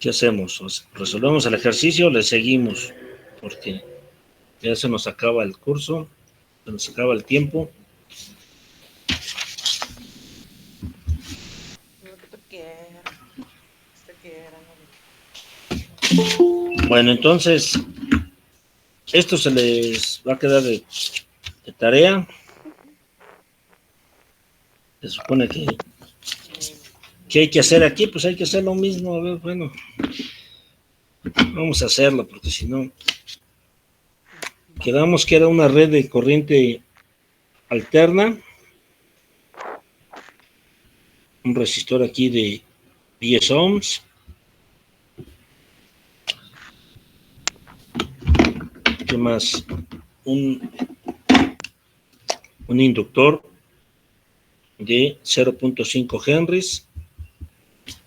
¿Qué hacemos? ¿Resolvemos el ejercicio o le seguimos? Porque ya se nos acaba el curso, se nos acaba el tiempo. Lo que tú quieras. Usted quiera. Bueno, entonces, esto se les va a quedar de tarea. Se supone que ¿qué hay que hacer aquí? Pues hay que hacer lo mismo. A ver, bueno, vamos a hacerlo, porque si no, quedamos que era una red de corriente alterna. Un resistor aquí de 10 ohms. ¿Qué más? Un inductor de 0.5 henrys.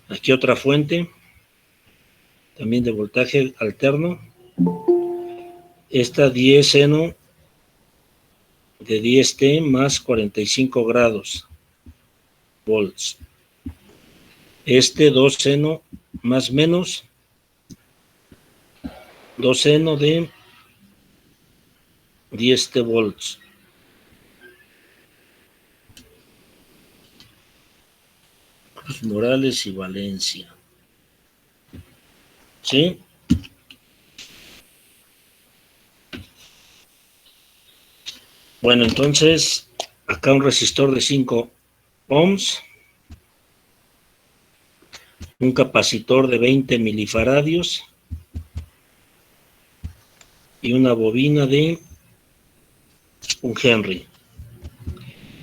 Aquí otra fuente, también de voltaje alterno. Esta 10 seno de 10T más 45 grados volts. Este 2 seno más menos 2 seno de 10T volts. Cruz Morales y Valencia. ¿Sí? Bueno, entonces, acá un resistor de 5 ohms, un capacitor de 20 milifaradios y una bobina de 1 Henry.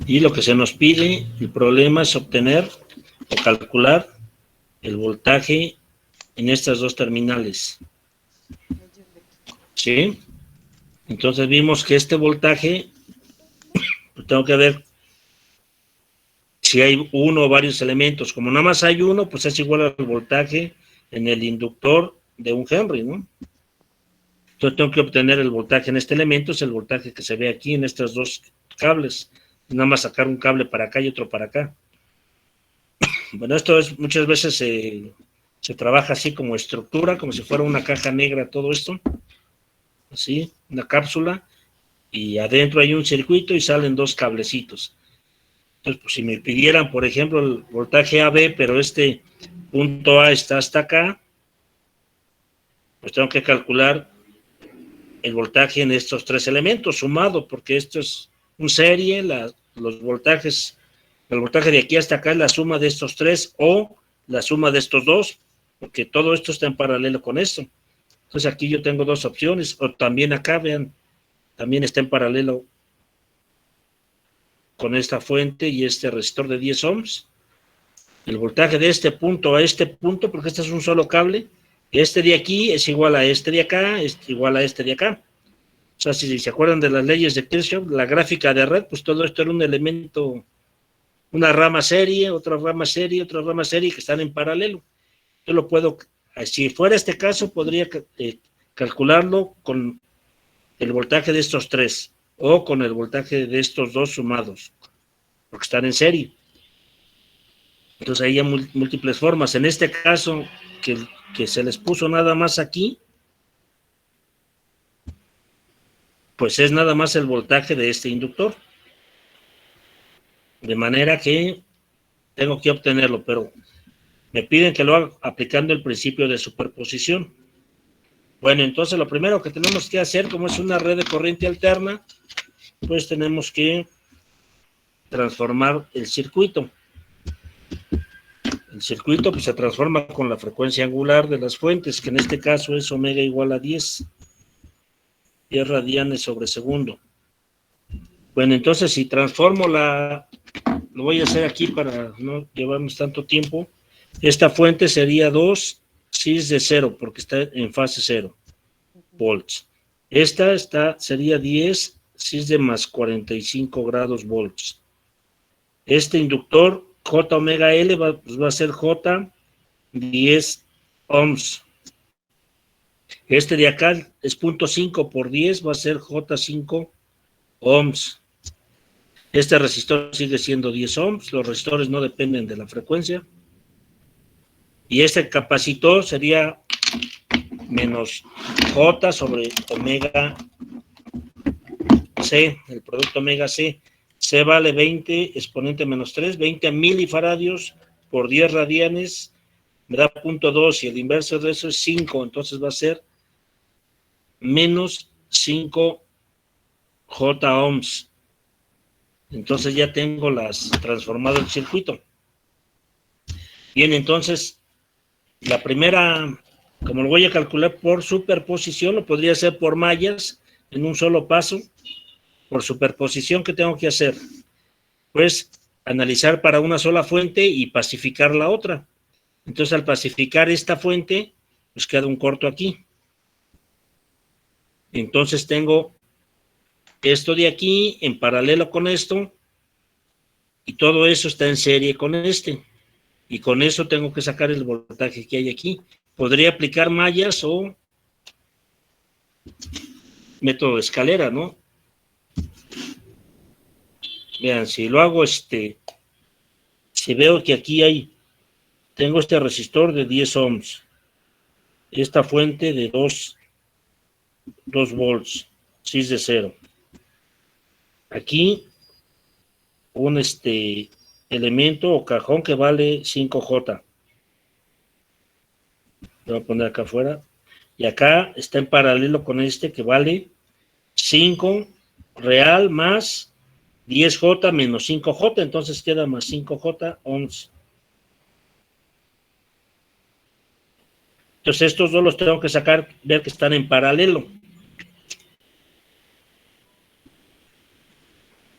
Y lo que se nos pide, el problema es obtener o calcular el voltaje en estas dos terminales. ¿Sí? Entonces vimos que este voltaje, pues tengo que ver si hay uno o varios elementos. Como nada más hay uno, pues es igual al voltaje en el inductor de 1 Henry, ¿no? Entonces tengo que obtener el voltaje en este elemento, es el voltaje que se ve aquí en estos dos cables. Nada más sacar un cable para acá y otro para acá. Bueno, esto es muchas veces se trabaja así como estructura, como si fuera una caja negra todo esto. Así, una cápsula, y adentro hay un circuito y salen dos cablecitos. Entonces, pues si me pidieran, por ejemplo, el voltaje AB, pero este punto A está hasta acá, pues tengo que calcular el voltaje en estos tres elementos sumado, porque esto es un serie, los voltajes, el voltaje de aquí hasta acá es la suma de estos tres o la suma de estos dos, porque todo esto está en paralelo con esto. Entonces aquí yo tengo dos opciones, o también acá, vean, también está en paralelo con esta fuente y este resistor de 10 ohms. El voltaje de este punto a este punto, porque este es un solo cable, este de aquí es igual a este de acá, es igual a este de acá. O sea, si se acuerdan de las leyes de Kirchhoff, la gráfica de red, pues todo esto era un elemento, una rama serie, otra rama serie, otra rama serie que están en paralelo. Yo lo puedo, si fuera este caso, podría calcularlo con el voltaje de estos tres o con el voltaje de estos dos sumados, porque están en serie. Entonces hay múltiples formas. En este caso, que se les puso nada más aquí, pues es nada más el voltaje de este inductor. De manera que tengo que obtenerlo, pero me piden que lo haga aplicando el principio de superposición. Bueno, entonces lo primero que tenemos que hacer, como es una red de corriente alterna, pues tenemos que transformar el circuito. El circuito pues, se transforma con la frecuencia angular de las fuentes, que en este caso es omega igual a 10 radianes sobre segundo. Bueno, entonces si transformo lo voy a hacer aquí para no llevarnos tanto tiempo. Esta fuente sería 2 cis de 0, porque está en fase 0 volts. Esta sería 10 cis de más 45 grados volts. Este inductor J omega L va a ser J 10 ohms. Este de acá es 0.5 por 10, va a ser J5 ohms. Este resistor sigue siendo 10 ohms, los resistores no dependen de la frecuencia. Y este capacitor sería menos J sobre omega C, el producto omega C. C vale 20 exponente menos 3, 20 milifaradios por 10 radianes, me da 0.2 y el inverso de eso es 5, entonces va a ser menos 5 J ohms. Entonces ya tengo transformado el circuito. Bien, entonces la primera, como lo voy a calcular por superposición, lo podría hacer por mallas en un solo paso. Por superposición, ¿qué tengo que hacer? Pues analizar para una sola fuente y pacificar la otra. Entonces, al pacificar esta fuente, pues queda un corto aquí. Entonces tengo esto de aquí en paralelo con esto y todo eso está en serie con este. Y con eso tengo que sacar el voltaje que hay aquí. Podría aplicar mallas o método de escalera, ¿no? Vean, si lo hago, si veo que aquí tengo este resistor de 10 ohms, esta fuente de 2 volts, 6 de 0. Aquí un elemento o cajón que vale 5J. Lo voy a poner acá afuera. Y acá está en paralelo con este que vale 5 real más 10J menos 5J. Entonces queda más 5J ohms. Entonces estos dos los tengo que sacar, ver que están en paralelo.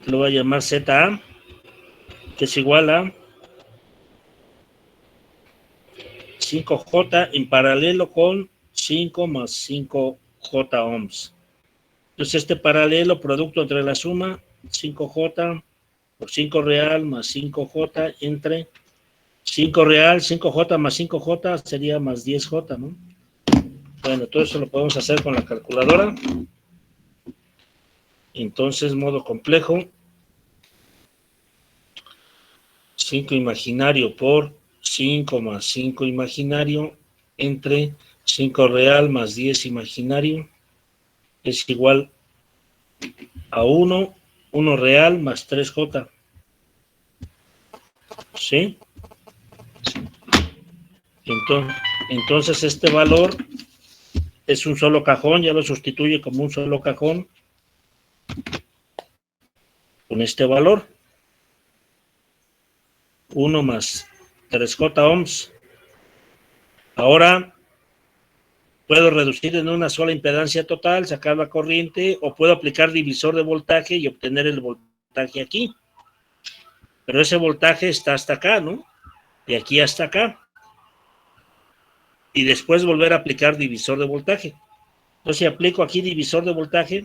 Lo voy a llamar ZA, que es igual a 5J en paralelo con 5 más 5J ohms. Entonces este paralelo, producto entre la suma, 5J por 5 real más 5J entre 5 real, 5J más 5J sería más 10J, ¿no? Bueno, todo eso lo podemos hacer con la calculadora. Entonces, modo complejo. 5 imaginario por 5 más 5 imaginario entre 5 real más 10 imaginario es igual a 1 real más 3J. ¿Sí? Entonces este valor es un solo cajón, ya lo sustituye como un solo cajón con este valor. 1 más 3J ohms. Ahora puedo reducir en una sola impedancia total, sacar la corriente, o puedo aplicar divisor de voltaje y obtener el voltaje aquí. Pero ese voltaje está hasta acá, ¿no? De aquí hasta acá. Y después volver a aplicar divisor de voltaje. Entonces, si aplico aquí divisor de voltaje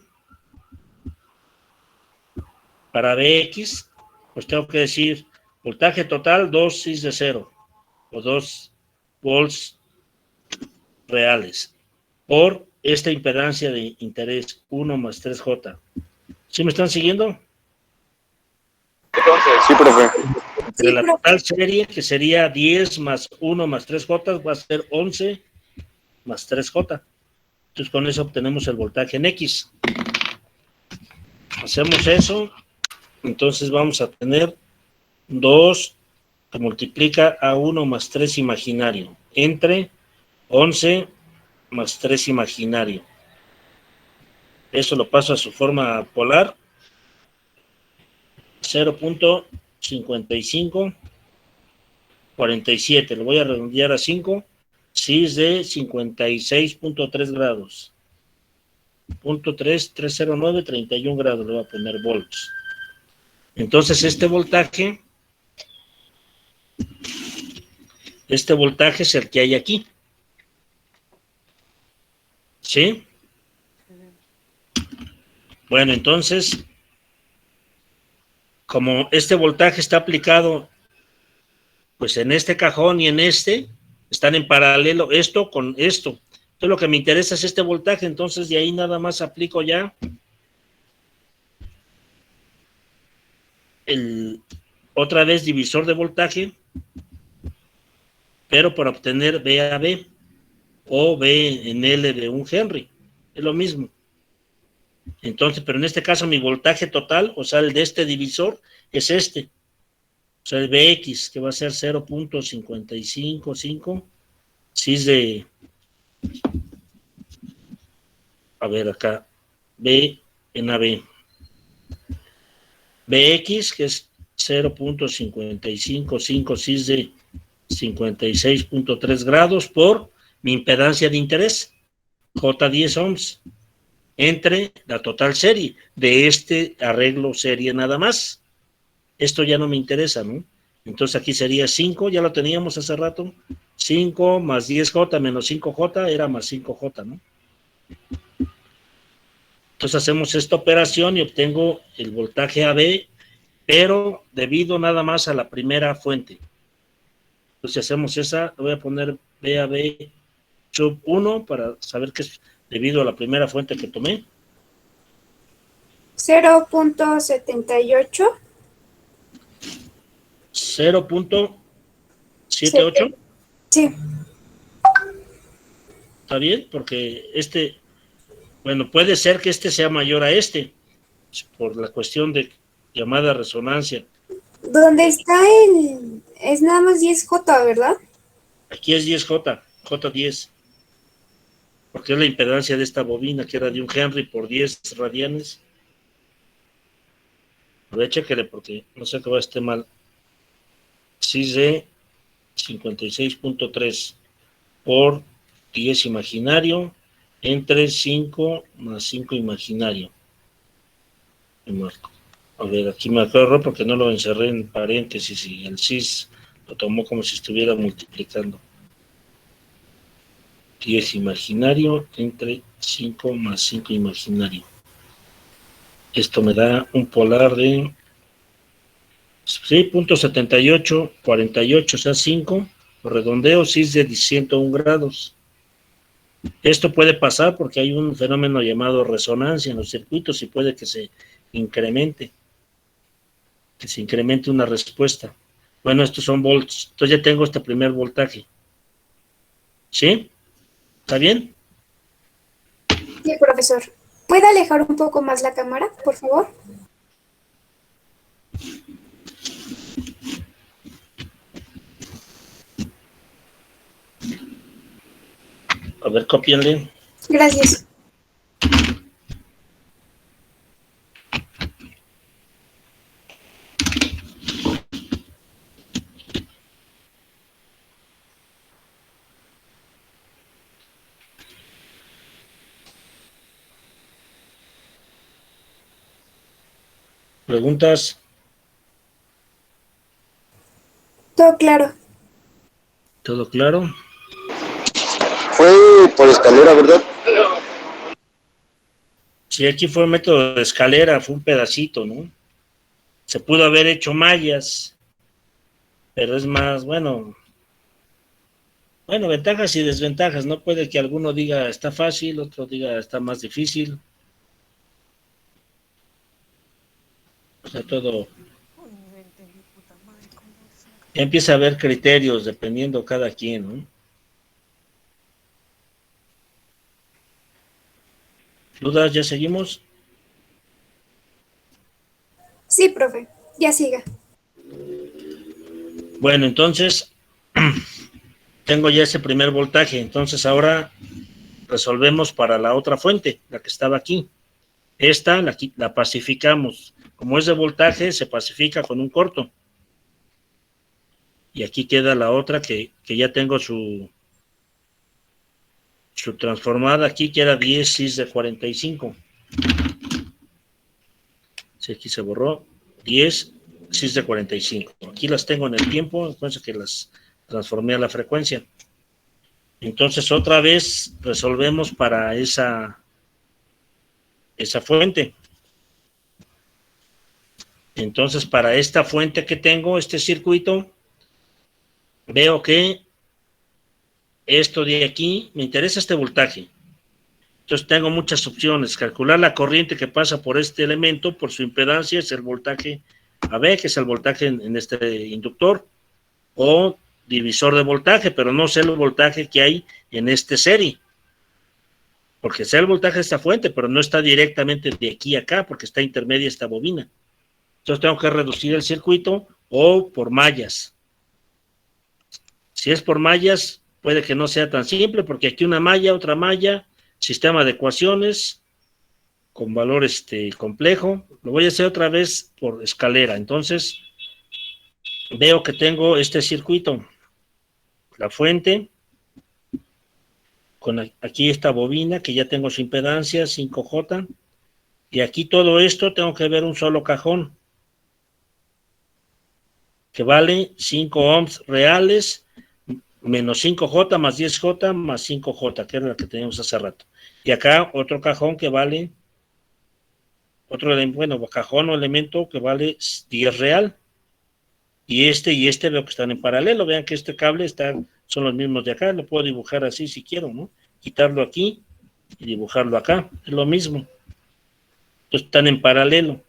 para Bx, pues tengo que decir voltaje total 2,6 de 0 o 2 volts reales por esta impedancia de interés 1 más 3J. ¿Sí me están siguiendo? Sí, profe. Entre la total serie, que sería 10 más 1 más 3J, va a ser 11 más 3J. Entonces con eso obtenemos el voltaje en X. Hacemos eso, entonces vamos a tener 2 que multiplica a 1 más 3 imaginario entre 11 más 3 imaginario. Eso lo paso a su forma polar. 0.5547. Lo voy a redondear a 5. Sí es de 56.3 grados. 0.3309, 31 grados. Le voy a poner volts. Entonces este voltaje es el que hay aquí. ¿Sí? Bueno, entonces, como este voltaje está aplicado pues en este cajón y en están en paralelo esto con esto. Entonces lo que me interesa es este voltaje, entonces de ahí nada más aplico ya otra vez divisor de voltaje pero para obtener B a B o B en L de un Henry. Es lo mismo. Entonces, pero en este caso mi voltaje total, o sea, el de este divisor, es este. O sea, el Bx, que va a ser 0.555, si es de, a ver acá, B en AB. Bx, que es 0.555, si es de 56.3 grados por mi impedancia de interés, J10 ohms, entre la total serie de este arreglo serie nada más. Esto ya no me interesa, ¿no? Entonces aquí sería 5, ya lo teníamos hace rato, 5 más 10J menos 5J era más 5J, ¿no? Entonces hacemos esta operación y obtengo el voltaje AB, pero debido nada más a la primera fuente. Entonces hacemos esa, voy a poner BAB sub 1 para saber que es debido a la primera fuente que tomé. 0.78. 0.78. Sí. ¿Está bien? Porque bueno, puede ser que este sea mayor a este, por la cuestión de llamada resonancia. ¿Dónde está es nada más 10J, ¿verdad? Aquí es 10J, J10, porque es la impedancia de esta bobina, que era de un Henry por 10 radianes. A ver, chéquele, porque no sé que va a estar mal. Sí, de 56.3 por 10 imaginario, entre 5 más 5 imaginario. A ver, aquí me acuerdo porque no lo encerré en paréntesis y el cis lo tomó como si estuviera multiplicando. 10 imaginario entre 5 más 5 imaginario. Esto me da un polar de 6.78, 48, o sea, 5, redondeo, cis de 101 grados. Esto puede pasar porque hay un fenómeno llamado resonancia en los circuitos y puede que se incremente una respuesta. Bueno, estos son volts. Entonces ya tengo este primer voltaje. ¿Sí? ¿Está bien? Sí, profesor. ¿Puede alejar un poco más la cámara, por favor? A ver, cópienle. Gracias. ¿Preguntas? Todo claro. ¿Todo claro? Fue por escalera, ¿verdad? Sí, aquí fue el método de escalera, fue un pedacito, ¿no? Se pudo haber hecho mallas, pero es más, bueno, ventajas y desventajas, ¿no? Puede que alguno diga está fácil, otro diga está más difícil. O sea, todo. Ya empieza a haber criterios dependiendo cada quien, ¿no? ¿Dudas? ¿Ya seguimos? Sí, profe. Ya siga. Bueno, entonces, tengo ya ese primer voltaje. Entonces, ahora resolvemos para la otra fuente, la que estaba aquí. Esta la pacificamos. Como es de voltaje, se pacifica con un corto. Y aquí queda la otra que ya tengo su transformada aquí, que era 10 cis de 45. Sí, aquí se borró. 10 cis de 45. Aquí las tengo en el tiempo, entonces que las transformé a la frecuencia. Entonces otra vez resolvemos para esa fuente. Entonces para esta fuente que tengo, este circuito, veo que esto de aquí, me interesa este voltaje. Entonces tengo muchas opciones. Calcular la corriente que pasa por este elemento, por su impedancia, es el voltaje AB, que es el voltaje en este inductor, o divisor de voltaje, pero no sé el voltaje que hay en este serie. Porque sé el voltaje de esta fuente, pero no está directamente de aquí a acá, porque está intermedia esta bobina. Entonces tengo que reducir el circuito o por mallas. Si es por mallas, puede que no sea tan simple, porque aquí una malla, otra malla, sistema de ecuaciones con valor complejo. Lo voy a hacer otra vez por escalera. Entonces, veo que tengo este circuito, la fuente, con aquí esta bobina, que ya tengo su impedancia, 5J, y aquí todo esto tengo que ver un solo cajón, que vale 5 ohms reales, menos 5J más 10J más 5J, que era la que teníamos hace rato. Y acá otro cajón que vale, cajón o elemento que vale 10 real. Y este veo que están en paralelo. Vean que este cable son los mismos de acá. Lo puedo dibujar así si quiero, ¿no? Quitarlo aquí y dibujarlo acá. Es lo mismo. Entonces están en paralelo.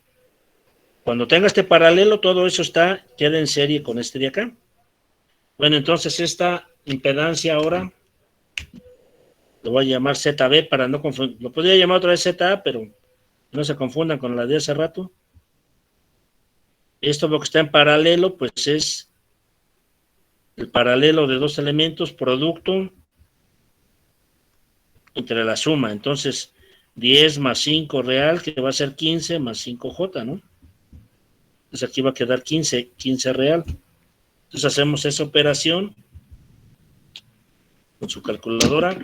Cuando tenga este paralelo, todo eso queda en serie con este de acá. Bueno, entonces esta impedancia ahora lo voy a llamar ZB para no confundir. Lo podría llamar otra vez ZA, pero no se confundan con la de hace rato. Esto lo que está en paralelo, pues es el paralelo de dos elementos, producto entre la suma. Entonces, 10 más 5 real, que va a ser 15 más 5J, ¿no? Entonces aquí va a quedar 15 real. Entonces hacemos esa operación con su calculadora,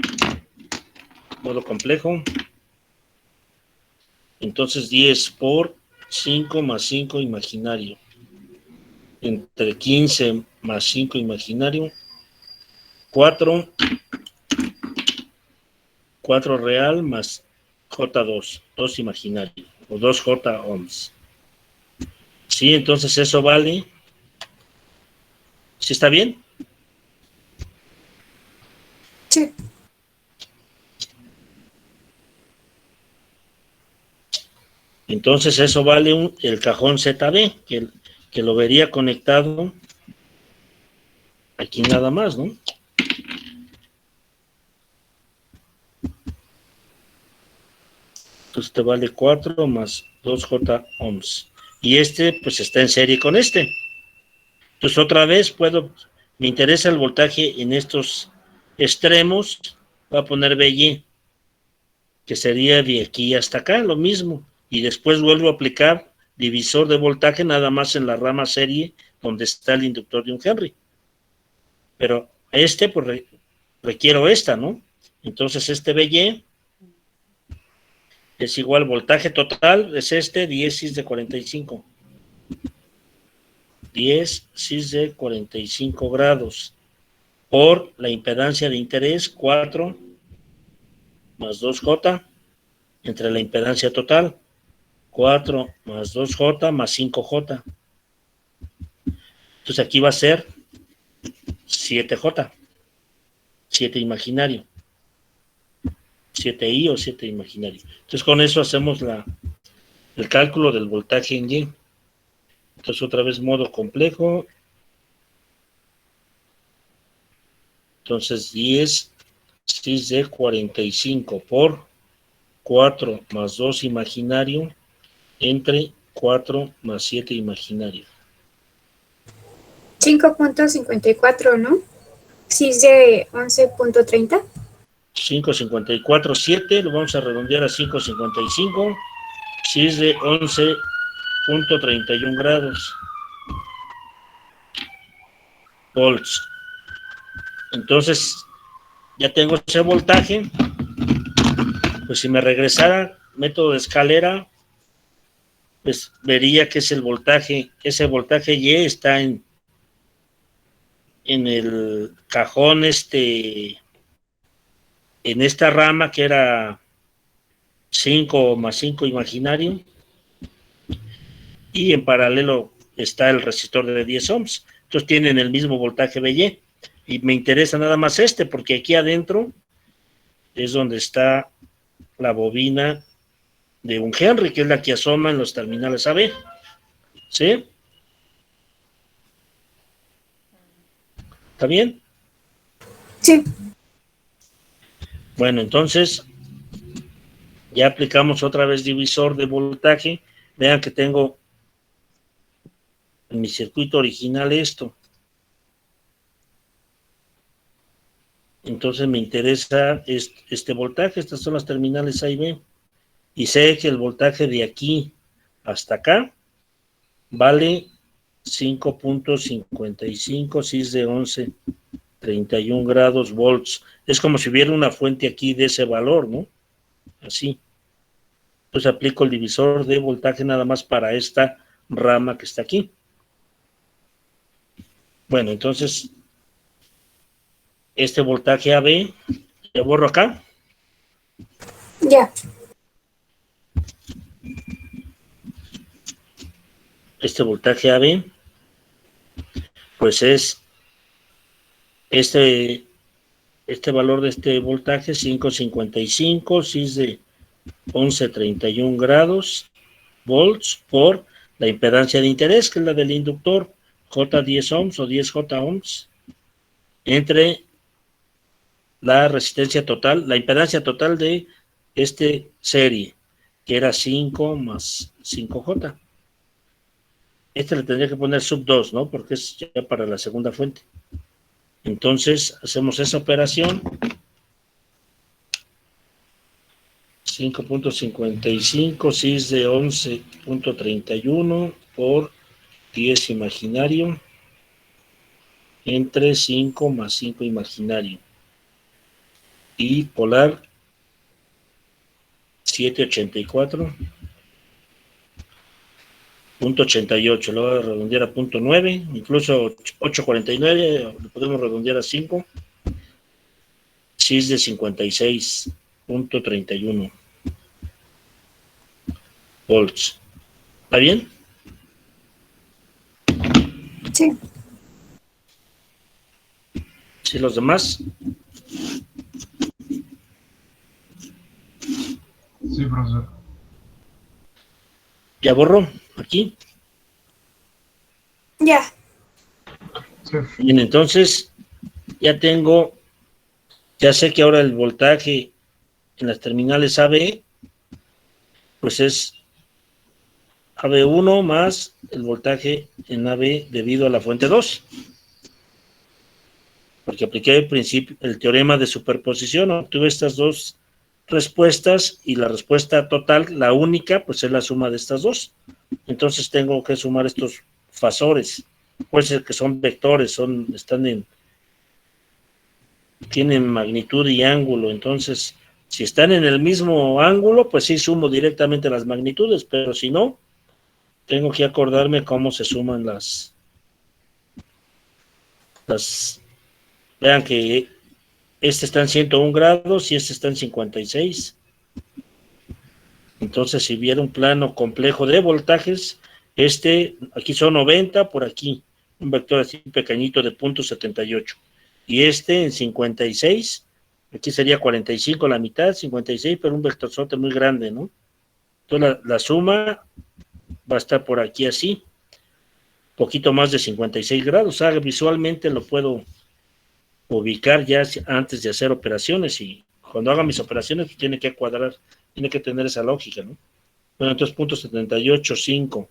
modo complejo. Entonces 10 por 5 más 5 imaginario, entre 15 más 5 imaginario, 4 real más J2, 2 imaginario, o 2J ohms. Sí, entonces eso vale. ¿Sí está bien? Sí. Entonces eso vale el cajón ZB, que lo vería conectado aquí nada más, ¿no? Entonces te vale 4 más 2J ohms. Y pues está en serie con este. Entonces otra vez me interesa el voltaje en estos extremos, voy a poner BY, que sería de aquí hasta acá, lo mismo. Y después vuelvo a aplicar divisor de voltaje nada más en la rama serie donde está el inductor de un Henry. Pero pues requiero esta, ¿no? Entonces este BY es igual voltaje total, es 10 cis de 45. 10 cis de 45 grados por la impedancia de interés 4 más 2J entre la impedancia total 4 más 2J más 5J. Entonces aquí va a ser 7J, 7 imaginario, 7I o 7 imaginario. Entonces con eso hacemos el cálculo del voltaje en Y. Entonces otra vez modo complejo. Entonces 10 cis de 45 por 4 más 2 imaginario entre 4 más 7 imaginario. 5.54, ¿no? 6 de 11.30. 5.54, 7, lo vamos a redondear a 5.55, 6 de 11.31 grados volts. Entonces, ya tengo ese voltaje. Pues si me regresara método de escalera, pues vería que es el voltaje, ese voltaje Y está en el cajón en esta rama que era 5 más 5 imaginario, y en paralelo está el resistor de 10 ohms. Entonces tienen el mismo voltaje BY. Y me interesa nada más porque aquí adentro es donde está la bobina de un Henry, que es la que asoma en los terminales AB. ¿Sí? ¿Está bien? Sí. Bueno, entonces ya aplicamos otra vez divisor de voltaje. Vean que tengo en mi circuito original esto. Entonces me interesa este voltaje. Estas son las terminales A y B. Y sé que el voltaje de aquí hasta acá vale 5.55, si es de 11.31 grados volts. Es como si hubiera una fuente aquí de ese valor, ¿no? Así. Entonces aplico el divisor de voltaje nada más para esta rama que está aquí. Bueno, entonces este voltaje AB, le borro acá. Ya. Este voltaje AB, pues es este valor de este voltaje, 5.55, si es de 11.31 grados volts por la impedancia de interés, que es la del inductor, J10 ohms o 10J ohms, entre la resistencia total, la impedancia total de este serie, que era 5 más 5J. Le tendría que poner sub 2, ¿no? Porque es ya para la segunda fuente. Entonces, hacemos esa operación. 5.55, si es de 11.31 por 10 imaginario, entre 5 más 5 imaginario. Y polar 784.88, lo voy a redondear a 0.9, incluso 8.49, lo podemos redondear a 5, si es de 56.31 volts. ¿Está bien? Sí. ¿Sí los demás? Sí, profesor. Ya borro aquí. Ya. Sí. Bien, entonces ya sé que ahora el voltaje en las terminales AB, pues es AB1 más el voltaje en AB debido a la fuente 2. Porque apliqué el teorema de superposición, obtuve estas dos respuestas y la respuesta total, la única, pues es la suma de estas dos. Entonces tengo que sumar estos fasores. Puede ser que son vectores, tienen magnitud y ángulo. Entonces, si están en el mismo ángulo, pues sí sumo directamente las magnitudes, pero si no, tengo que acordarme cómo se suman las vean que este está en 101 grados y este está en 56. Entonces, si hubiera un plano complejo de voltajes, aquí son 90, por aquí, un vector así pequeñito de 0.78. Y en 56, aquí sería 45 la mitad, 56, pero un vectorzote muy grande, ¿no? Entonces, la suma va a estar por aquí así, poquito más de 56 grados. Visualmente lo puedo ubicar ya antes de hacer operaciones, y cuando haga mis operaciones pues tiene que cuadrar, tiene que tener esa lógica, ¿no? Bueno, entonces 0.785.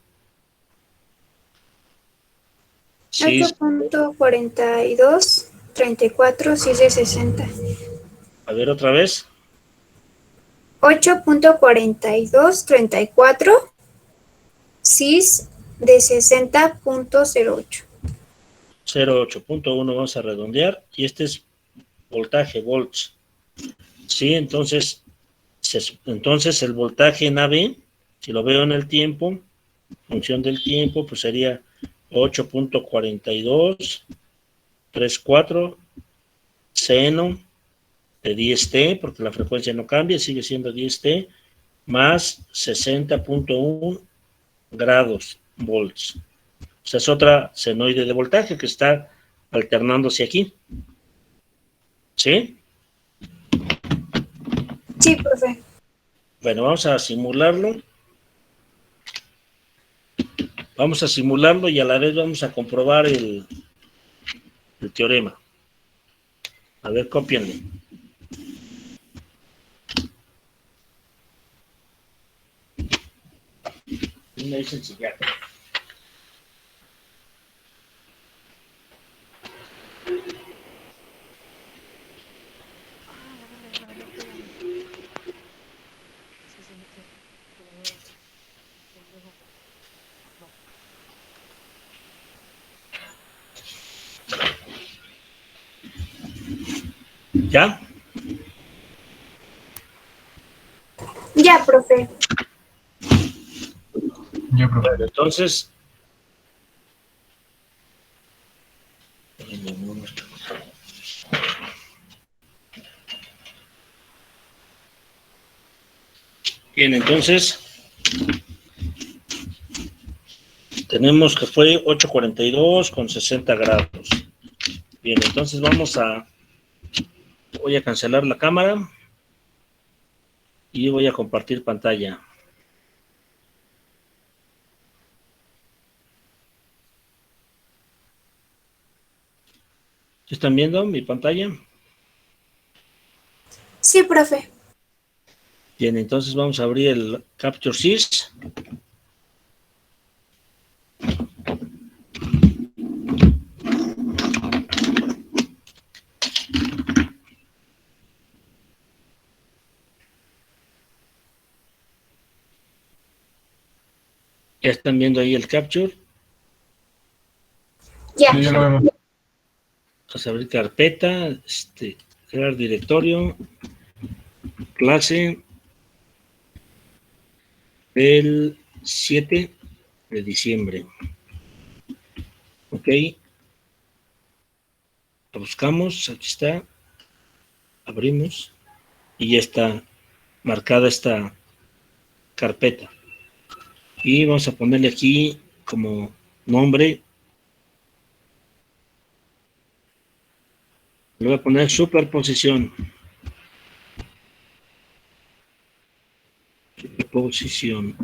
Sí. 8.4234, si es de 60. A ver otra vez. 8.4234, cis de 60.08. 0.8.1 vamos a redondear, y este es voltaje, volts. Sí, entonces el voltaje en AB, si lo veo en el tiempo, función del tiempo, pues sería 8.4234 seno de 10T, porque la frecuencia no cambia, sigue siendo 10T, más 60.1 grados volts. O sea, es otra senoide de voltaje que está alternándose aquí. ¿Sí? Sí, profe. Bueno, vamos a simularlo. Vamos a simularlo y a la vez vamos a comprobar el teorema. A ver, cópienle. Me dicen si ya. ¿Ya? Ya, profe. Ya, profe. Bueno, entonces... Bien, entonces... Tenemos que fue 8:42 con 60 grados. Bien, entonces voy a cancelar la cámara y voy a compartir pantalla. ¿Están viendo mi pantalla? Sí, profe. Bien, entonces vamos a abrir el Capture Sys. Ya están viendo ahí el Capture. Ya. Sí, ya lo vemos. Vamos a abrir carpeta, crear directorio, clase del 7 de diciembre. Ok. Lo buscamos, aquí está. Abrimos y ya está marcada esta carpeta. Y vamos a ponerle aquí como nombre. Le voy a poner superposición. Superposición.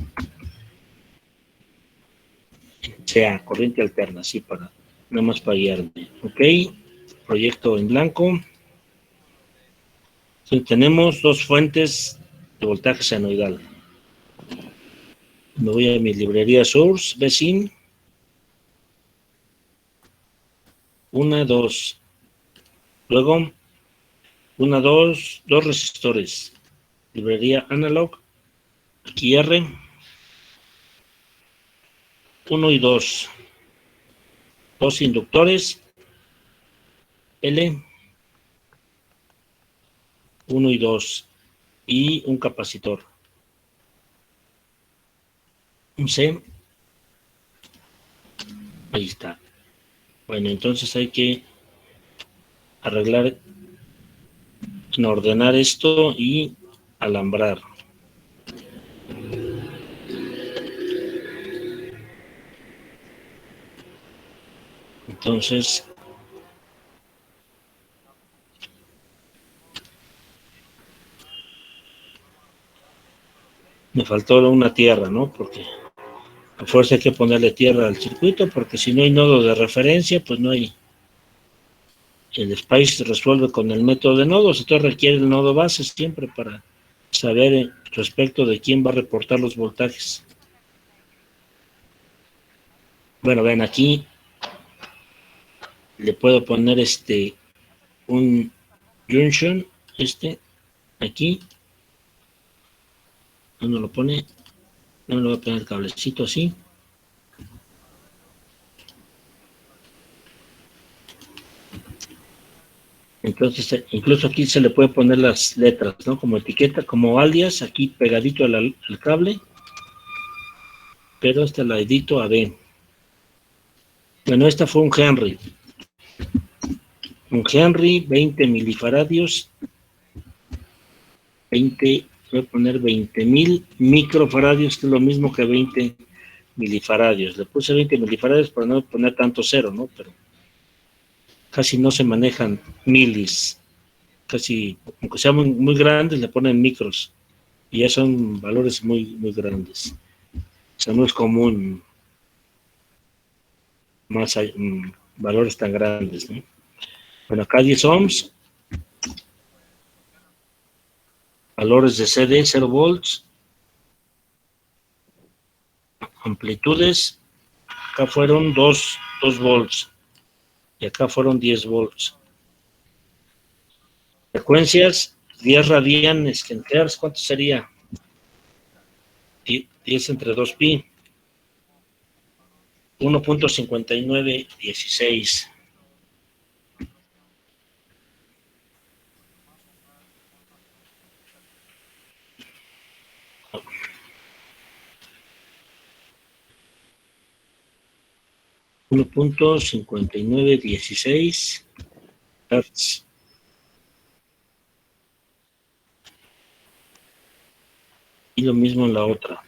Sea corriente alterna, así para, nada más para guiarme. Ok. Proyecto en blanco. Entonces, tenemos dos fuentes de voltaje senoidal. Me voy a mi librería Source, Vecin. 1, 2. Luego, 1, 2, dos resistores. Librería Analog. Aquí R. 1 y 2. Dos inductores. L. 1 y 2. Y un capacitor. Un C. Ahí está. Bueno, entonces hay que arreglar, ordenar esto y alambrar. Entonces, me faltó una tierra, ¿no? Porque a fuerza hay que ponerle tierra al circuito, porque si no hay nodo de referencia, pues no hay. El SPICE se resuelve con el método de nodos, entonces requiere el nodo base siempre para saber respecto de quién va a reportar los voltajes. Bueno, ven aquí, le puedo poner un junction, aquí. ¿Dónde lo pone? No le voy a poner el cablecito así. Entonces, incluso aquí se le puede poner las letras, ¿no? Como etiqueta, como alias, aquí pegadito al cable. Pero la edito a B. Bueno, esta fue un Henry. Un Henry, 20 milifaradios. 20, voy a poner 20,000 microfaradios, que es lo mismo que 20 milifaradios. Le puse 20 milifaradios para no poner tanto cero, ¿no? Pero casi no se manejan milis. Casi, aunque sean muy, muy grandes, le ponen micros. Y ya son valores muy, muy grandes. O sea, no es común valores tan grandes, ¿no? Bueno, acá 10 ohms. Valores de CD, 0 volts. Amplitudes. Acá fueron 2 volts. Y acá fueron 10 volts. Frecuencias, 10 radianes en hertz. ¿Cuánto sería? 10 entre 2pi. 1.5916. $1.5916 Hertz. Y lo mismo en la otra.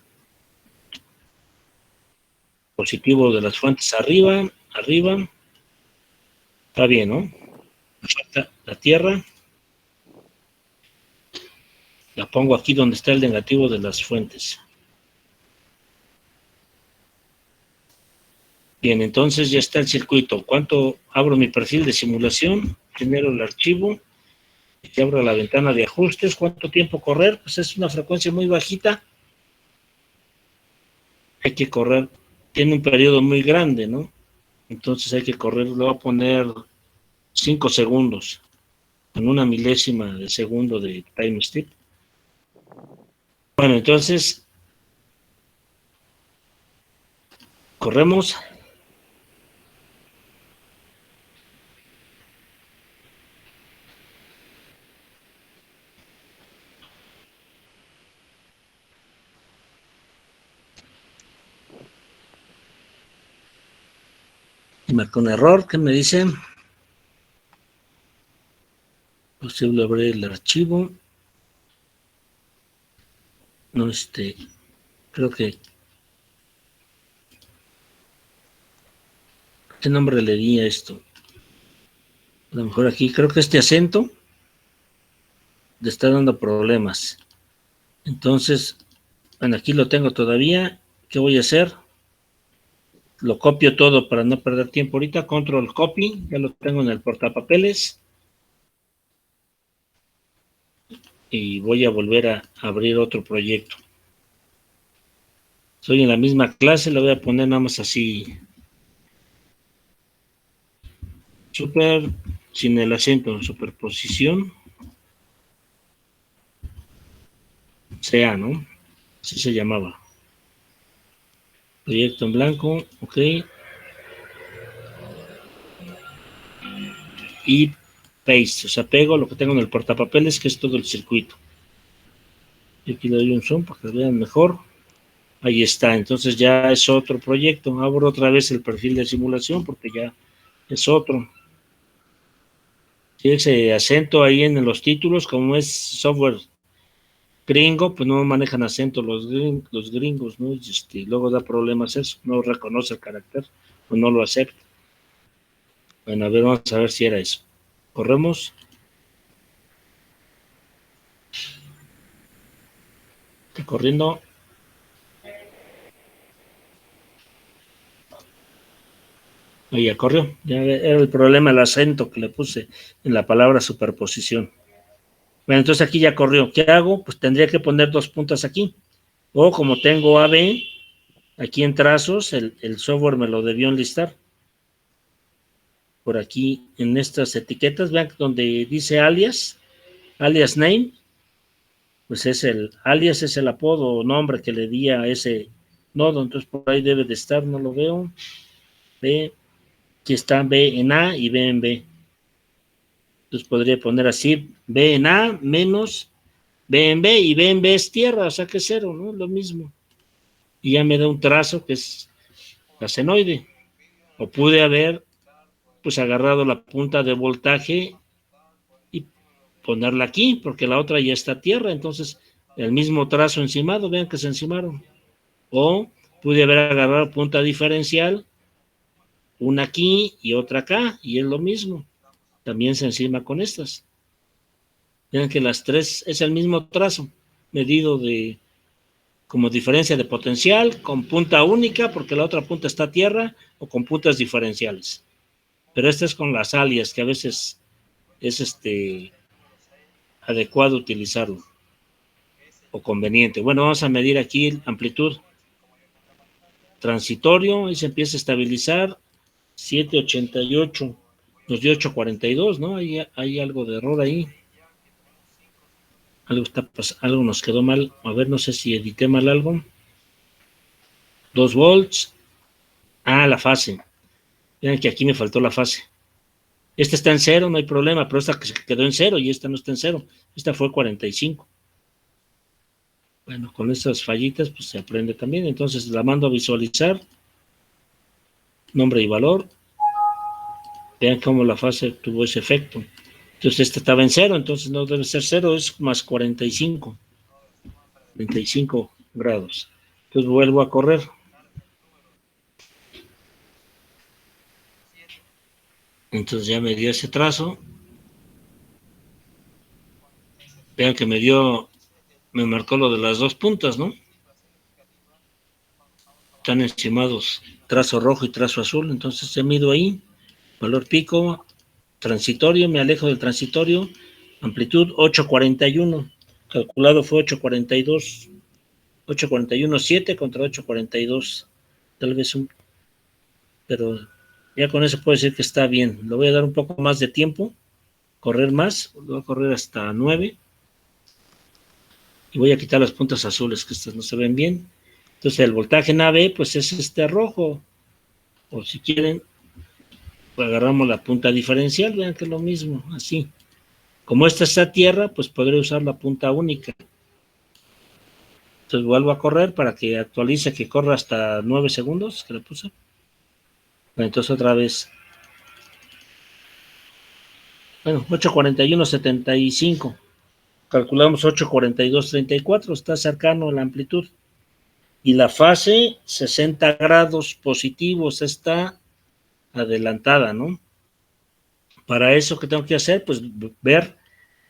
Positivo de las fuentes arriba. Está bien, ¿no? Falta la tierra. La pongo aquí donde está el negativo de las fuentes. Bien, entonces ya está el circuito. ¿Cuánto abro mi perfil de simulación? Genero el archivo. Y abro la ventana de ajustes. ¿Cuánto tiempo correr? Pues es una frecuencia muy bajita. Hay que correr. Tiene un periodo muy grande, ¿no? Entonces hay que correr. Le voy a poner 5 segundos. Con 1 milésima de segundo de time step. Bueno, entonces corremos. Y marcó un error. ¿Qué me dice? Posible abrir el archivo. No, creo que... ¿Qué nombre le di a esto? A lo mejor aquí, creo que este acento le está dando problemas. Entonces, bueno, aquí lo tengo todavía. ¿Qué voy a hacer? Lo copio todo para no perder tiempo ahorita. Control copy, ya lo tengo en el portapapeles. Y voy a volver a abrir otro proyecto. Estoy en la misma clase, lo voy a poner nada más así. Super, sin el acento, superposición. Sea, ¿no? Así se llamaba. Proyecto en blanco, ok. Y paste, o sea, pego lo que tengo en el portapapeles, que es todo el circuito. Y aquí le doy un zoom para que lo vean mejor. Ahí está, entonces ya es otro proyecto. Abro otra vez el perfil de simulación porque ya es otro. Si ese acento ahí en los títulos, como es software gringo, pues no manejan acento los gringos, ¿no? Luego da problemas eso, no reconoce el carácter, pues no lo acepta. Bueno, a ver, vamos a ver si era eso. Corremos. Está corriendo. Ahí ya corrió. Ya era el problema el acento que le puse en la palabra superposición. Bueno, entonces aquí ya corrió. ¿Qué hago? Pues tendría que poner 2 puntas aquí. O como tengo AB, aquí en trazos, el software me lo debió enlistar. Por aquí en estas etiquetas, vean donde dice alias name, pues es el alias, es el apodo o nombre que le di a ese nodo, entonces por ahí debe de estar, no lo veo. B, aquí está B en A y B en B. Entonces podría poner así, B en A menos B en B, y B en B es tierra, o sea que es 0, ¿no? Lo mismo. Y ya me da un trazo que es la senoide. O pude haber pues agarrado la punta de voltaje y ponerla aquí, porque la otra ya está tierra, entonces el mismo trazo encimado, vean que se encimaron. O pude haber agarrado punta diferencial, una aquí y otra acá, y es lo mismo. También se encima con estas. Vean que las 3 es el mismo trazo, medido de como diferencia de potencial, con punta única, porque la otra punta está a tierra, o con puntas diferenciales. Pero esta es con las alias, que a veces es adecuado utilizarlo o conveniente. Bueno, vamos a medir aquí amplitud. Transitorio, y se empieza a estabilizar, 7.88, nos dio 8.42, ¿no? Hay algo de error ahí. Algo nos quedó mal. A ver, no sé si edité mal algo. 2 volts. La fase. Vean que aquí me faltó la fase. Esta está en 0, no hay problema, pero esta se quedó en 0 y esta no está en 0. Esta fue 45. Bueno, con estas fallitas pues se aprende también. Entonces la mando a visualizar. Nombre y valor. Vean cómo la fase tuvo ese efecto. Entonces esta estaba en 0, entonces no debe ser 0, es más 45. 45 grados. Entonces vuelvo a correr. Entonces ya me dio ese trazo. Vean que me marcó lo de las 2 puntas, ¿no? Están encimados, trazo rojo y trazo azul, entonces ya mido ahí. Valor pico, transitorio, me alejo del transitorio. Amplitud 8.41. Calculado fue 8.42. 8.41.7 contra 8.42. Tal vez pero ya con eso puedo decir que está bien. Le voy a dar un poco más de tiempo, correr más, voy a correr hasta 9 y voy a quitar las puntas azules, que estas no se ven bien. Entonces el voltaje en AB pues es rojo, o si quieren pues agarramos la punta diferencial, vean que es lo mismo, así. Como esta está a tierra, pues podré usar la punta única. Entonces vuelvo a correr para que actualice, que corra hasta 9 segundos, que le puse. Bueno, entonces otra vez. Bueno, 8.41.75. Calculamos 8.42.34, está cercano a la amplitud. Y la fase, 60 grados positivos, está adelantada, ¿no? Para eso, ¿qué tengo que hacer? Pues ver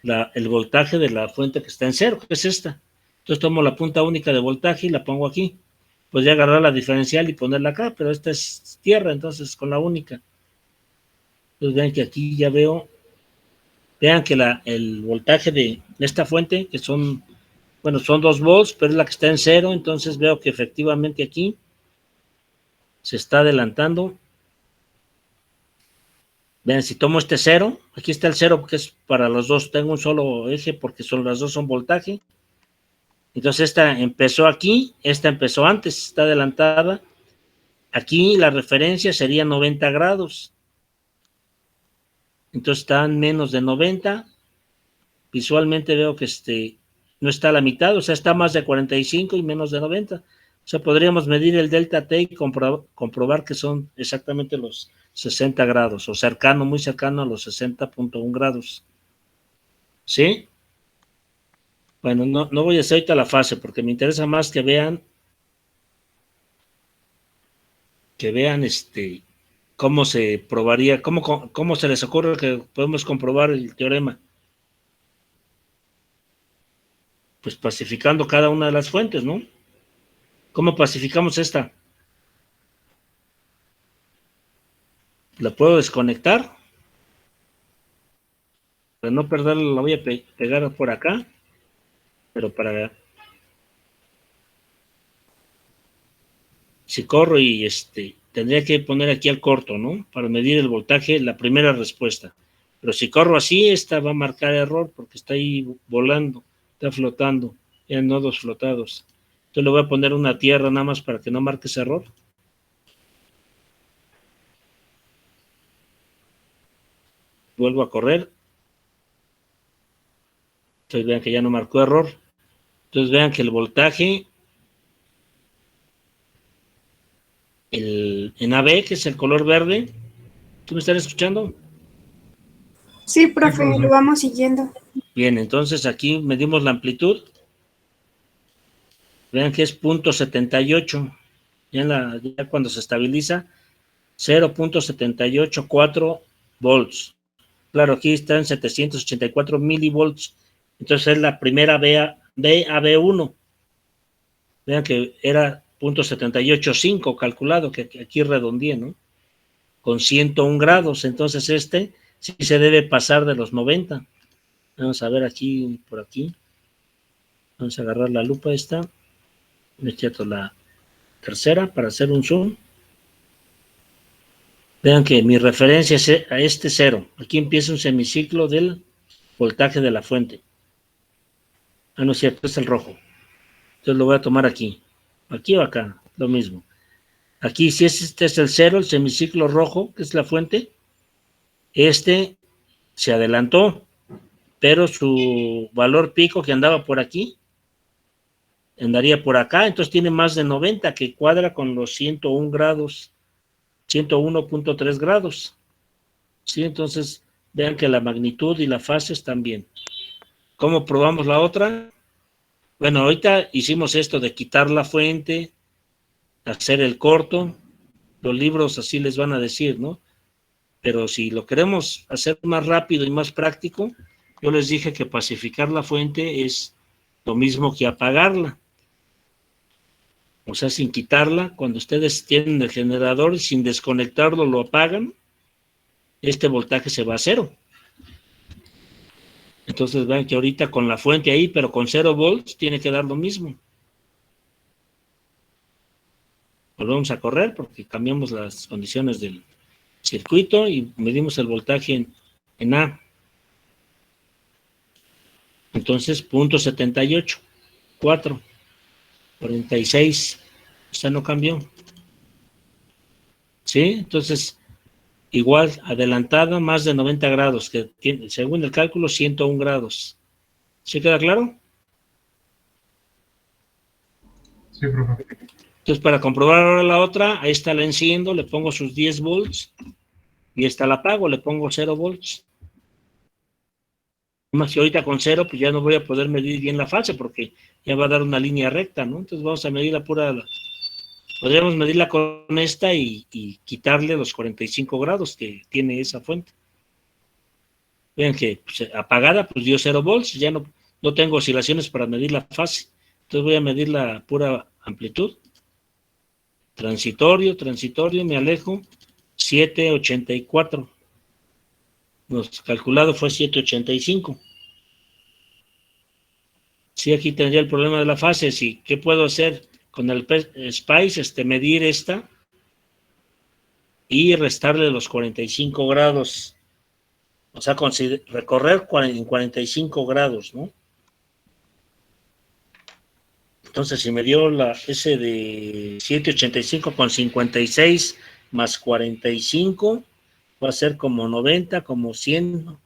el voltaje de la fuente que está en 0, que es esta. Entonces tomo la punta única de voltaje y la pongo aquí. Pues ya agarrar la diferencial y ponerla acá, pero esta es tierra, entonces con la única. Entonces vean que aquí ya veo, vean que el voltaje de esta fuente, que son 2 volts, pero es la que está en 0, entonces veo que efectivamente aquí se está adelantando. Vean, si tomo este 0, aquí está el 0 porque es para los dos, tengo un solo eje porque las dos son voltaje. Entonces esta empezó aquí, esta empezó antes, está adelantada. Aquí la referencia sería 90 grados. Entonces está en menos de 90. Visualmente veo que no está a la mitad, o sea, está más de 45 y menos de 90. O sea, podríamos medir el delta T y comprobar que son exactamente los 60 grados, o muy cercano a los 60.1 grados. ¿Sí? Bueno, no voy a hacer ahorita la fase, porque me interesa más que vean cómo se probaría, cómo se les ocurre que podemos comprobar el teorema. Pues pacificando cada una de las fuentes, ¿no? ¿Cómo pacificamos esta? ¿La puedo desconectar? Para no perderla la voy a pegar por acá, pero si corro y tendría que poner aquí al corto, ¿no? Para medir el voltaje, la primera respuesta. Pero si corro así, esta va a marcar error porque está ahí volando, está flotando, en nodos flotados. Entonces le voy a poner una tierra nada más para que no marque ese error. Vuelvo a correr. Entonces vean que ya no marcó error. Entonces vean que el voltaje en AB, que es el color verde. ¿Tú me estás escuchando? Sí, profe, lo vamos siguiendo. Bien, entonces aquí medimos la amplitud. Vean que es 0.78. Ya cuando se estabiliza, 0.784 volts. Claro, aquí está en 784 milivolts. Entonces es la primera AB1. Vean que era 0.785 calculado, que aquí redondeé, ¿no? Con 101 grados. Entonces sí se debe pasar de los 90. Vamos a ver aquí, por aquí. Vamos a agarrar la lupa esta. Es cierto, la tercera para hacer un zoom. Vean que mi referencia es a este 0. Aquí empieza un semiciclo del voltaje de la fuente. Ah, no es cierto, es el rojo. Entonces lo voy a tomar aquí. Aquí o acá, lo mismo. Aquí, si este es el 0, el semiciclo rojo, que es la fuente, este se adelantó, pero su valor pico que andaba por aquí, andaría por acá, entonces tiene más de 90, que cuadra con los 101 grados, 101.3 grados. ¿Sí? Entonces, vean que la magnitud y la fase están bien. ¿Cómo probamos la otra? Bueno, ahorita hicimos esto de quitar la fuente, hacer el corto. Los libros así les van a decir, ¿no? Pero si lo queremos hacer más rápido y más práctico, yo les dije que pacificar la fuente es lo mismo que apagarla. O sea, sin quitarla, cuando ustedes tienen el generador y sin desconectarlo lo apagan, este voltaje se va a 0. Entonces vean que ahorita con la fuente ahí, pero con 0 volts, tiene que dar lo mismo. Volvemos a correr porque cambiamos las condiciones del circuito y medimos el voltaje en A. Entonces, 0.78, 4, 46, o sea, no cambió. ¿Sí? Entonces, igual, adelantada, más de 90 grados, que tiene, según el cálculo, 101 grados. ¿Sí queda claro? Sí, profe. Entonces, para comprobar ahora la otra, ahí está, la enciendo, le pongo sus 10 volts, y esta la apago, le pongo 0 volts. Más que ahorita con 0, pues ya no voy a poder medir bien la fase, porque ya va a dar una línea recta, ¿no? Entonces vamos a medir la pura... Podríamos medirla con esta y quitarle los 45 grados que tiene esa fuente. Vean que pues, apagada, pues dio 0 volts, ya no tengo oscilaciones para medir la fase. Entonces voy a medir la pura amplitud. Transitorio, me alejo, 784. Nos calculado fue 785. Sí, aquí tendría el problema de la fase. Sí, ¿qué puedo hacer con el SPICE? Medir esta y restarle los 45 grados. O sea, recorrer en 45 grados, ¿no? Entonces, si me dio ese de 785 con 56 más 45, va a ser como 90, como 100,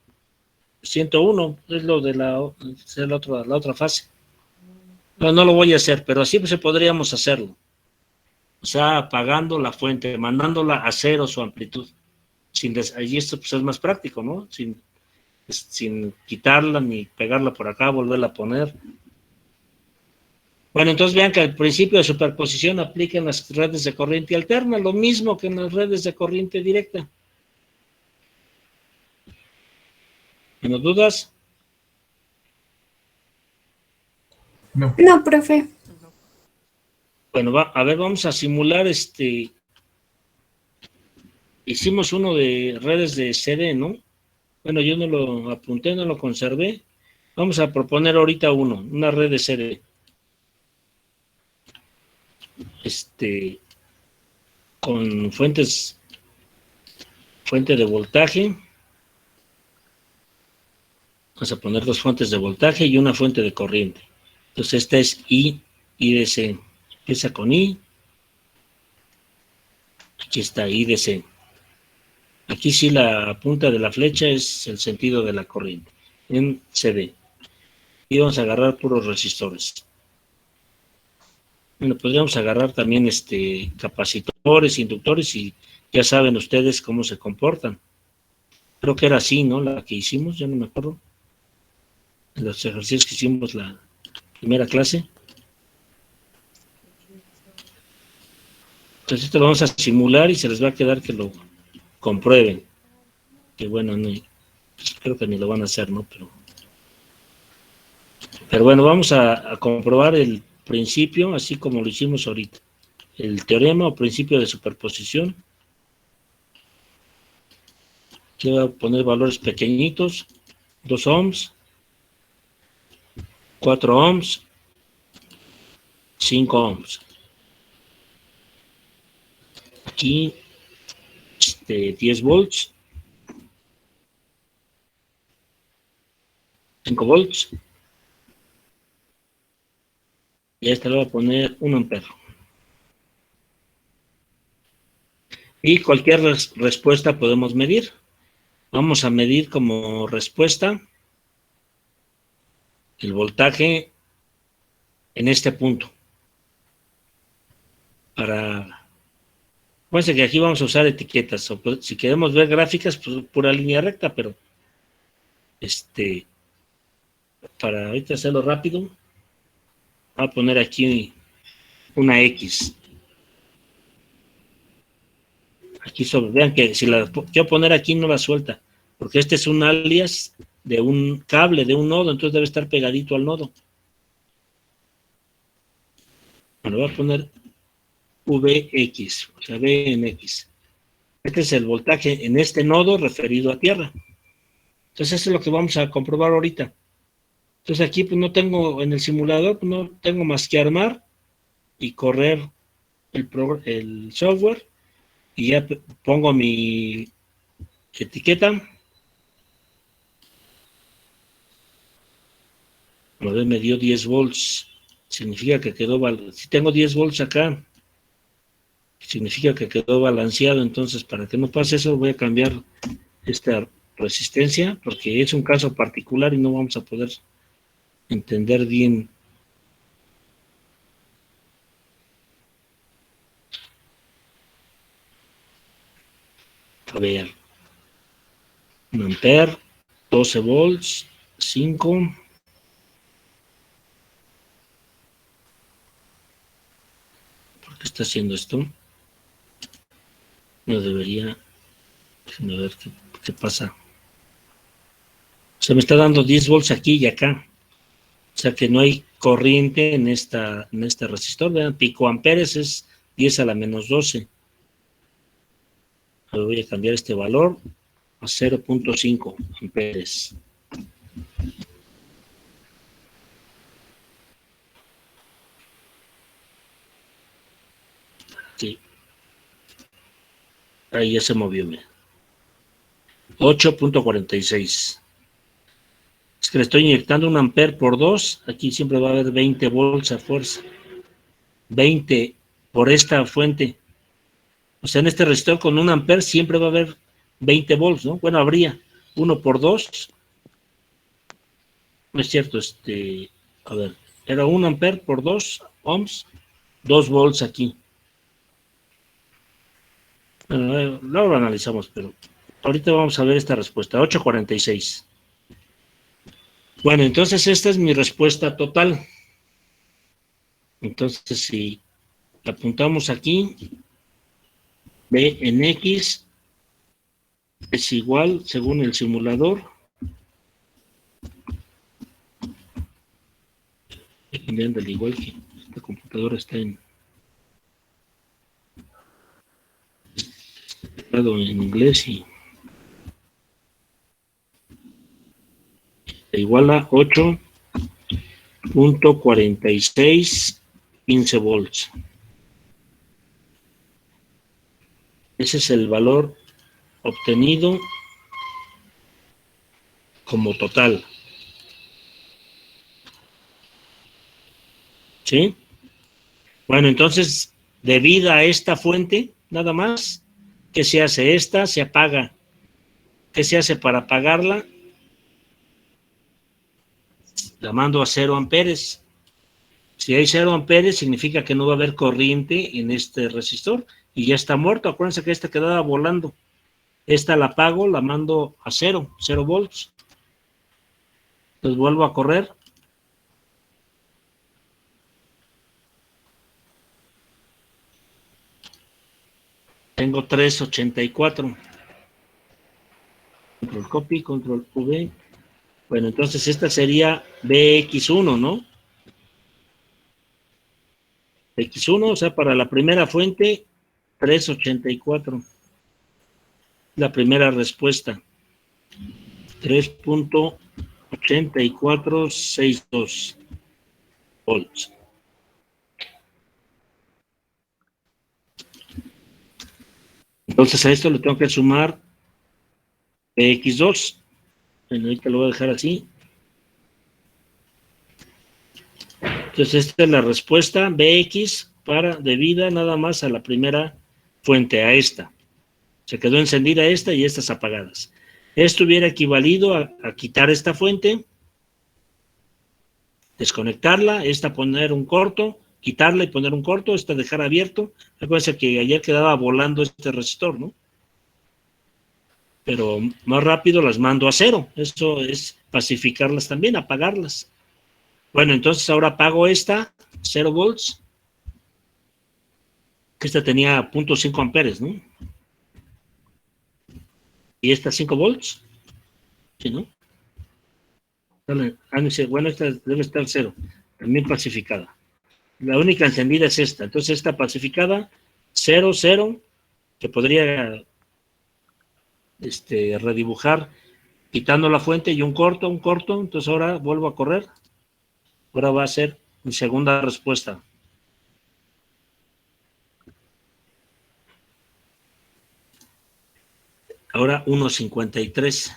101, es lo de la otra fase. No lo voy a hacer, pero así pues podríamos hacerlo. O sea, apagando la fuente, mandándola a 0 su amplitud. Y esto pues es más práctico, ¿no? Sin quitarla ni pegarla por acá, volverla a poner. Bueno, entonces vean que al principio de superposición aplica en las redes de corriente alterna, lo mismo que en las redes de corriente directa. ¿Tienes dudas? No. No, profe. Bueno, vamos a simular hicimos uno de redes de CD, ¿no? Bueno, yo no lo apunté, no lo conservé. Vamos a proponer ahorita una red de CD. Con fuente de voltaje. Vamos a poner 2 fuentes de voltaje y una fuente de corriente. Entonces esta es IDC. Empieza con I. Aquí está IDC. Aquí sí la punta de la flecha es el sentido de la corriente. En CD. Y vamos a agarrar puros resistores. Bueno, podríamos agarrar también capacitores, inductores, y ya saben ustedes cómo se comportan. Creo que era así, ¿no? La que hicimos, ya no me acuerdo. En los ejercicios que hicimos la primera clase. Entonces esto lo vamos a simular y se les va a quedar que lo comprueben. Que bueno, creo que ni lo van a hacer, ¿no? Pero bueno, vamos a comprobar el principio, así como lo hicimos ahorita. El teorema o principio de superposición. Aquí voy a poner valores pequeñitos, 2 ohms, 4 ohms, 5 ohms. Aquí 10 volts, 5 volts, y a este le voy a poner 1 ampere. Y cualquier respuesta podemos medir. Vamos a medir como respuesta el voltaje en este punto. Fíjense que aquí vamos a usar etiquetas. O si queremos ver gráficas, pues pura línea recta, pero para ahorita hacerlo rápido, voy a poner aquí una X. Aquí vean que si la quiero poner aquí no la suelta, porque este es un alias de un cable, de un nodo, entonces debe estar pegadito al nodo. Bueno, voy a poner VX, o sea, V en X. Este es el voltaje en este nodo referido a tierra. Entonces, eso es lo que vamos a comprobar ahorita. Entonces, aquí pues no tengo, en el simulador, pues, no tengo más que armar y correr el software, y ya pongo mi etiqueta. A ver, me dio 10 volts. Significa que quedó, si tengo 10 volts acá, significa que quedó balanceado. Entonces, para que no pase eso, voy a cambiar esta resistencia, porque es un caso particular y no vamos a poder entender bien. A ver, 1 ampere, 12 volts, 5. ¿Por qué está haciendo esto? No debería. Déjenme ver qué pasa. Se me está dando 10 volts aquí y acá. O sea que no hay corriente en este resistor. Vean, picoamperes es 10 a la menos 12. Ahora voy a cambiar este valor a 0.5 amperes. Sí. Ahí ya se movió. 8.46. Es que le estoy inyectando 1 ampere por 2. Aquí siempre va a haber 20 volts a fuerza. 20 por esta fuente. O sea, en este resistor con 1 ampere siempre va a haber 20 volts, ¿no? Bueno, habría 1 por 2. No es cierto, a ver, era 1 ampere por 2 ohms, 2 volts aquí. Bueno, luego lo analizamos, pero ahorita vamos a ver esta respuesta, 8.46. Bueno, entonces esta es mi respuesta total. Entonces, si apuntamos aquí, B en X es igual, según el simulador, al igual que esta computadora está en inglés, y igual a 8.46 15 volts. Ese es el valor obtenido como total. ¿Sí? Bueno, entonces, debido a esta fuente, nada más, ¿qué se hace? Esta se apaga. ¿Qué se hace para apagarla? La mando a 0 amperes. Si hay 0 amperes, significa que no va a haber corriente en este resistor y ya está muerto. Acuérdense que esta quedaba volando. Esta la apago, la mando a 0 volts. Entonces vuelvo a correr. Tengo 384. Control copy, control V. Bueno, entonces esta sería BX1, ¿no? X1, o sea, para la primera fuente, 384. La primera respuesta. 3.8462 volts. Entonces a esto le tengo que sumar BX2. Bueno, ahorita lo voy a dejar así. Entonces esta es la respuesta BX debida nada más a la primera fuente, a esta. Se quedó encendida esta y estas apagadas. Esto hubiera equivalido a quitar esta fuente, desconectarla, esta poner un corto, quitarla y poner un corto, esta dejar abierto. Acuérdense que ayer quedaba volando este resistor, ¿no? Pero más rápido las mando a cero. Eso es pacificarlas también, apagarlas. Bueno, entonces ahora apago esta, 0 volts, que esta tenía 0.5 amperes, ¿no? Y esta 5 volts, ¿sí, no? Bueno, esta debe estar 0, también pacificada. La única encendida es esta, entonces esta pacificada, 0, 0, que podría redibujar quitando la fuente y un corto, entonces ahora vuelvo a correr. Ahora va a ser mi segunda respuesta. Ahora 1.53.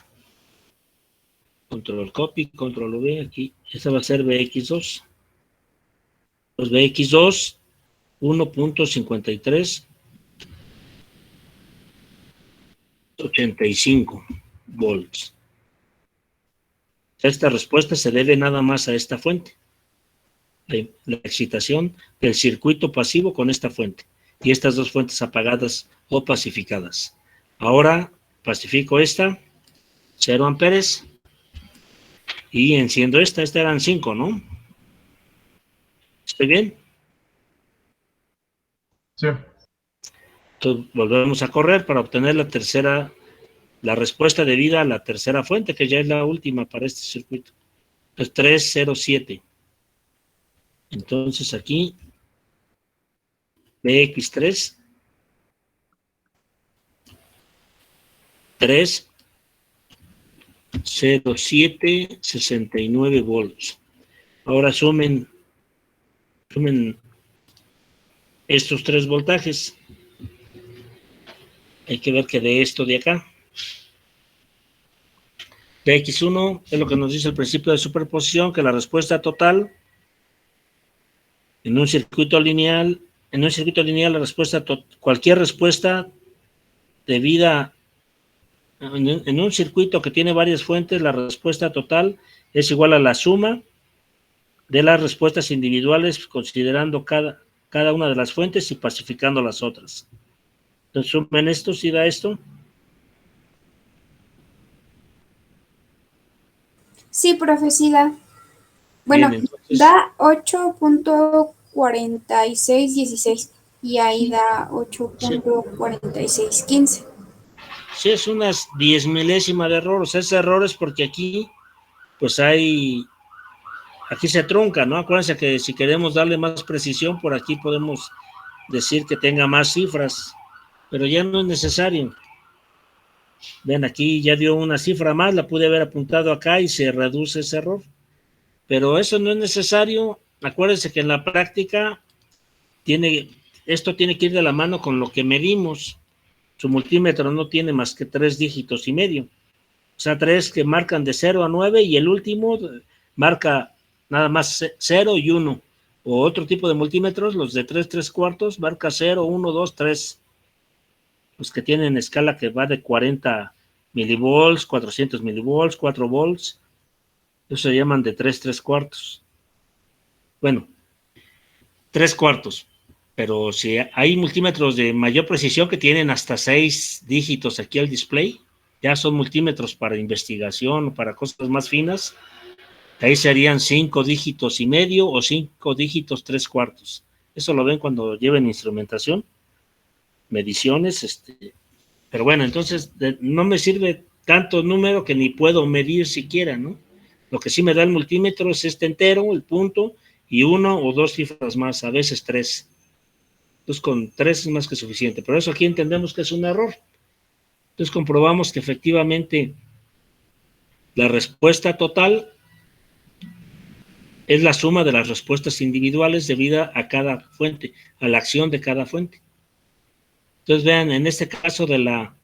Control copy, control V, aquí. Esta va a ser BX2. Pues BX2, 1.53. 85 volts. Esta respuesta se debe nada más a esta fuente. La excitación del circuito pasivo con esta fuente. Y estas dos fuentes apagadas o pacificadas. Ahora pacifico esta, 0 amperes. Y enciendo esta eran 5, ¿no? ¿Estoy bien? Sí. Entonces volvemos a correr para obtener la respuesta debida a la tercera fuente, que ya es la última para este circuito. Es 307. Entonces aquí, BX3, 30769 volts. Ahora sumen estos tres voltajes. Hay que ver que de esto de acá. BX1 es lo que nos dice el principio de superposición, que la respuesta total en un circuito lineal, la respuesta cualquier respuesta debida en un circuito que tiene varias fuentes, la respuesta total es igual a la suma de las respuestas individuales, considerando cada una de las fuentes y pacificando las otras. Entonces, sumen esto, ¿sí da esto? Sí, profe, sí da. Bueno, Bien, entonces, da 8.4616 y ahí da 8.4615. sí es unas 10 milésimas de error. O sea, ese error es porque aquí, pues aquí se trunca, ¿no? Acuérdense que si queremos darle más precisión, por aquí podemos decir que tenga más cifras, pero ya no es necesario. Ven, aquí ya dio una cifra más, la pude haber apuntado acá y se reduce ese error. Pero eso no es necesario. Acuérdense que en la práctica esto tiene que ir de la mano con lo que medimos. Su multímetro no tiene más que 3 dígitos y medio. O sea, 3 que marcan de 0 a 9 y el último marca nada más 0 y 1. O otro tipo de multímetros, los de 3/3 marca 0, 1, 2, 3. Los que tienen escala que va de 40 milivolts, 400 milivolts, 4 volts. Eso se llaman de 3/3. Bueno, 3/4. Pero si hay multímetros de mayor precisión que tienen hasta 6 dígitos aquí al display, ya son multímetros para investigación o para cosas más finas. Ahí serían 5 dígitos y medio o 5 dígitos 3/4. Eso lo ven cuando lleven instrumentación, mediciones. Pero bueno, entonces no me sirve tanto número que ni puedo medir siquiera, ¿no? Lo que sí me da el multímetro es este entero, el punto, y 1 o 2 cifras más, a veces 3. Entonces con 3 es más que suficiente. Pero eso aquí entendemos que es un error. Entonces comprobamos que efectivamente La respuesta total es la suma de las respuestas individuales debida a cada fuente, a la acción de cada fuente. Entonces vean, en este caso de la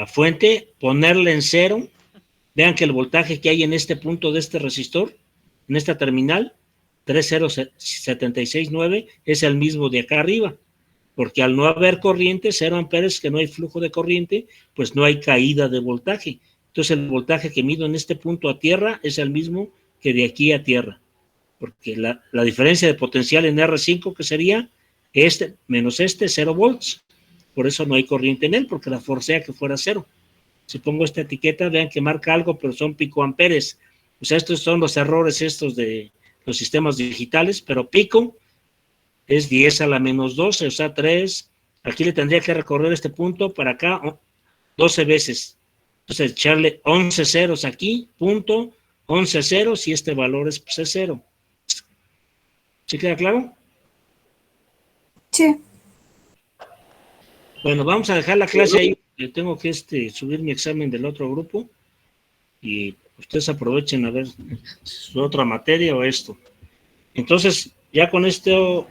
fuente, ponerle en 0, vean que el voltaje que hay en este punto de este resistor, en esta terminal, 30769, es el mismo de acá arriba, porque al no haber corriente, 0 amperes, que no hay flujo de corriente, pues no hay caída de voltaje. Entonces el voltaje que mido en este punto a tierra es el mismo que de aquí a tierra, porque la diferencia de potencial en R5, que sería este menos este, 0 volts. Por eso no hay corriente en él, porque la forcea que fuera 0. Si pongo esta etiqueta, vean que marca algo, pero son picoamperes. O sea, estos son los errores estos de los sistemas digitales, pero pico es 10 a la menos 12, o sea, 3. Aquí le tendría que recorrer este punto para acá 12 veces. Entonces, echarle 11 ceros aquí, punto, 11 ceros, y este valor es 0. ¿Sí queda claro? Sí. Bueno, vamos a dejar la clase ahí. Tengo que subir mi examen del otro grupo y ustedes aprovechen a ver su otra materia o esto. Entonces, ya con esto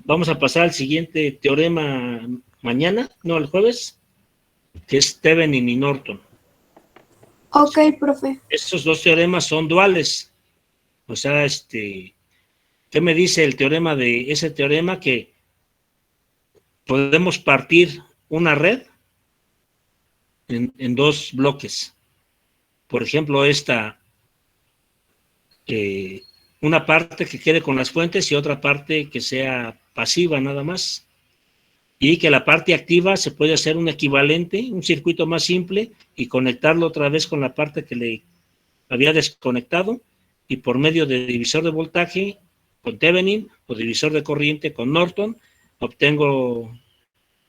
vamos a pasar al siguiente teorema mañana, no, el jueves, que es Thevenin y Norton. Ok, profe. Estos dos teoremas son duales. O sea, ¿qué me dice el teorema de ese teorema? Que podemos partir una red en dos bloques. Por ejemplo, una parte que quede con las fuentes y otra parte que sea pasiva nada más. Y que la parte activa se puede hacer un equivalente, un circuito más simple, y conectarlo otra vez con la parte que le había desconectado, y por medio de divisor de voltaje con Thevenin o divisor de corriente con Norton, obtengo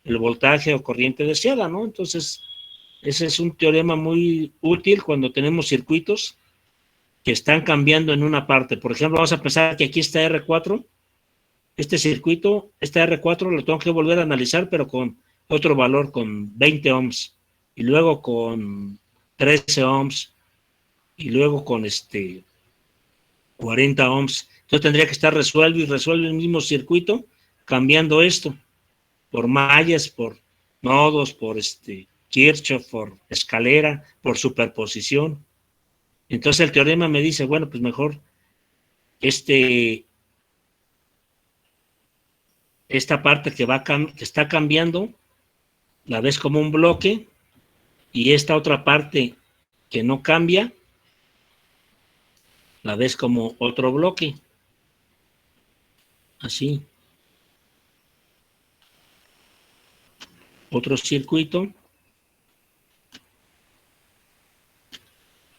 el voltaje o corriente deseada, ¿no? Entonces, ese es un teorema muy útil cuando tenemos circuitos que están cambiando en una parte. Por ejemplo, vamos a pensar que aquí está R4, este circuito, esta R4 lo tengo que volver a analizar, pero con otro valor, con 20 ohms, y luego con 13 ohms, y luego con 40 ohms. Entonces tendría que estar resuelve el mismo circuito, cambiando esto por mallas, por nodos, por Kirchhoff, por escalera, por superposición. Entonces el teorema me dice, bueno, pues mejor esta parte que está cambiando, la ves como un bloque, y esta otra parte que no cambia, la ves como otro bloque. Así. Otro circuito.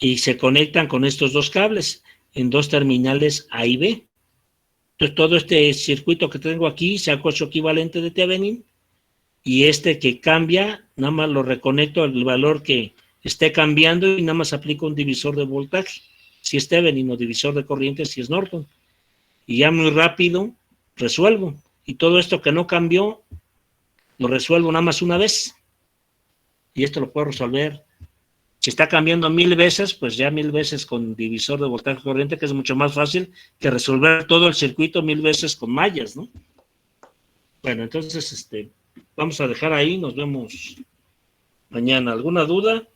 Y se conectan con estos dos cables en dos terminales A y B. Entonces, todo este circuito que tengo aquí saco su equivalente de Thevenin, y que cambia, nada más lo reconecto al valor que esté cambiando y nada más aplico un divisor de voltaje, si es Thevenin, o divisor de corriente si es Norton. Y ya muy rápido resuelvo. Y todo esto que no cambió, lo resuelvo nada más una vez. Y esto lo puedo resolver. Si está cambiando 1000 veces, pues ya 1000 veces con divisor de voltaje corriente, que es mucho más fácil que resolver todo el circuito 1000 veces con mallas, ¿no? Bueno, entonces, vamos a dejar ahí, nos vemos mañana. ¿Alguna duda?